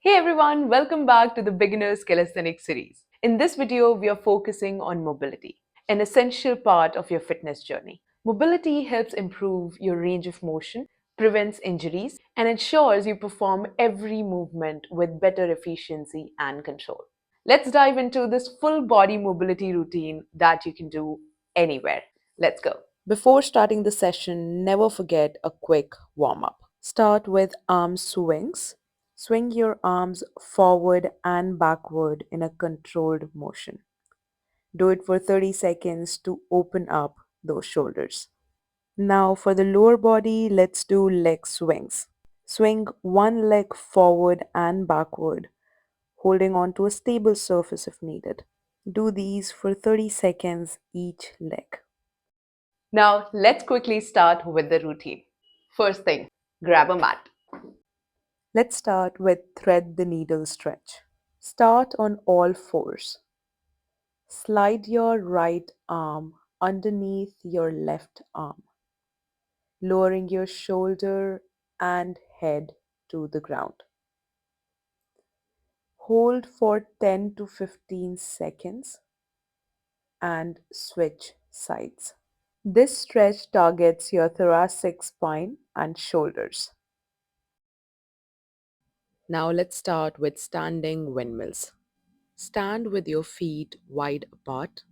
Hey everyone, welcome back to the Beginners Calisthenics series. In this video, we are focusing on mobility, an essential part of your fitness journey. Mobility helps improve your range of motion, prevents injuries, and ensures you perform every movement with better efficiency and control. Let's dive into this full body mobility routine that you can do anywhere. Let's go. Before starting the session, never forget a quick warm up. Start with arm swings. Swing your arms forward and backward in a controlled motion. Do it for 30 seconds to open up those shoulders. Now, for the lower body, let's do leg swings. Swing one leg forward and backward, holding on to a stable surface if needed. Do these for 30 seconds each leg. Now, let's quickly start with the routine. First thing, grab a mat. Let's start with thread the needle stretch. Start on all fours. Slide your right arm underneath your left arm, lowering your shoulder and head to the ground. Hold for 10 to 15 seconds and switch sides. This stretch targets your thoracic spine and shoulders. Now let's start with standing windmills. Stand with your feet wide apart,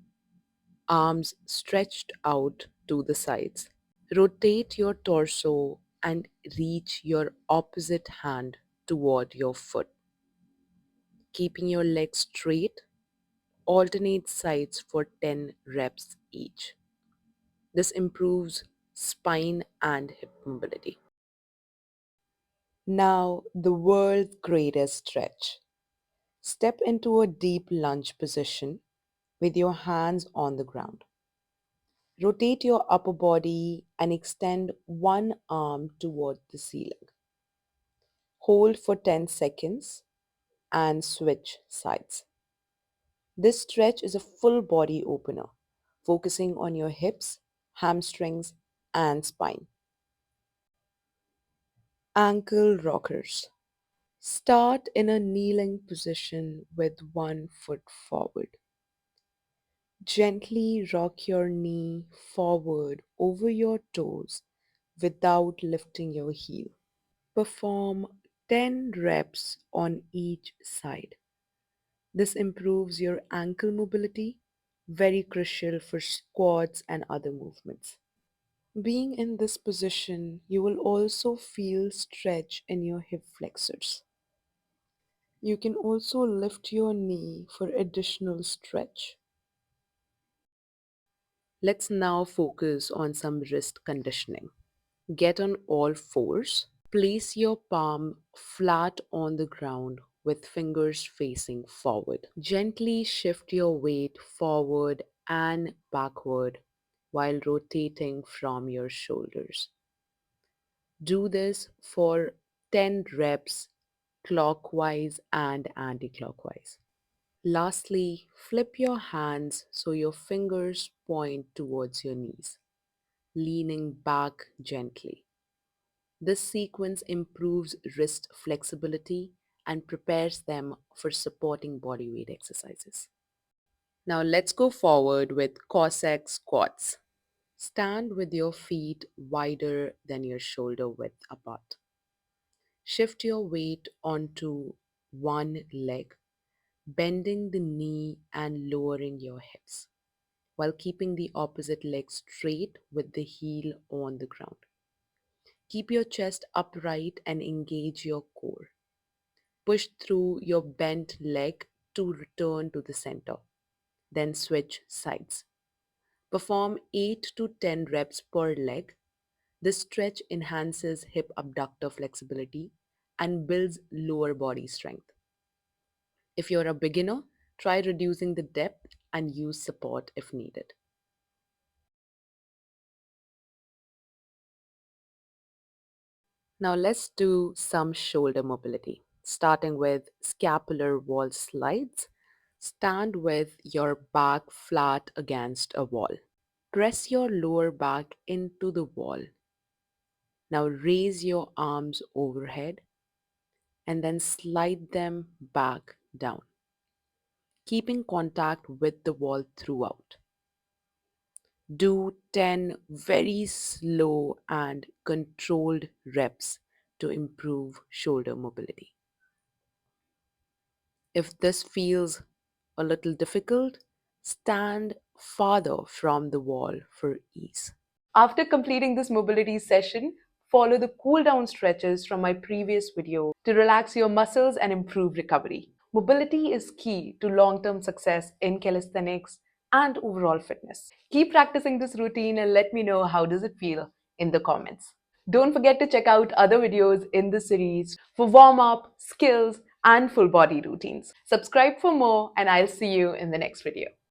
arms stretched out to the sides. Rotate your torso and reach your opposite hand toward your foot. Keeping your legs straight, alternate sides for 10 reps each. This improves spine and hip mobility. Now, the world's greatest stretch. Step into a deep lunge position with your hands on the ground. Rotate your upper body and extend one arm toward the ceiling. Hold for 10 seconds and switch sides. This stretch is a full body opener, focusing on your hips, hamstrings, and spine. Ankle rockers. Start in a kneeling position with one foot forward. Gently rock your knee forward over your toes without lifting your heel. Perform 10 reps on each side. This improves your ankle mobility, very crucial for squats and other movements. Being in this position, you will also feel stretch in your hip flexors. You can also lift your knee for additional stretch. Let's now focus on some wrist conditioning. Get on all fours. Place your palm flat on the ground with fingers facing forward. Gently shift your weight forward and backward while rotating from your shoulders. Do this for 10 reps clockwise and anti-clockwise. Lastly, flip your hands so your fingers point towards your knees, leaning back gently. This sequence improves wrist flexibility and prepares them for supporting bodyweight exercises. Now let's go forward with Cossack squats. Stand with your feet wider than your shoulder width apart. Shift your weight onto one leg, bending the knee and lowering your hips, while keeping the opposite leg straight with the heel on the ground. Keep your chest upright and engage your core. Push through your bent leg to return to the center. Then switch sides. Perform 8 to 10 reps per leg. This stretch enhances hip abductor flexibility and builds lower body strength. If you're a beginner, try reducing the depth and use support if needed. Now let's do some shoulder mobility, starting with scapular wall slides. Stand with your back flat against a wall. Press your lower back into the wall. Now raise your arms overhead and then slide them back down, keeping contact with the wall throughout. Do 10 very slow and controlled reps to improve shoulder mobility. If this feels a little difficult, stand farther from the wall for ease. After completing this mobility session, follow the cool down stretches from my previous video to relax your muscles and improve recovery. Mobility is key to long term success in calisthenics and overall fitness. Keep practicing this routine and let me know how does it feel in the comments. Don't forget to check out other videos in the series for warm up, skills, and full body routines. Subscribe for more, and I'll see you in the next video.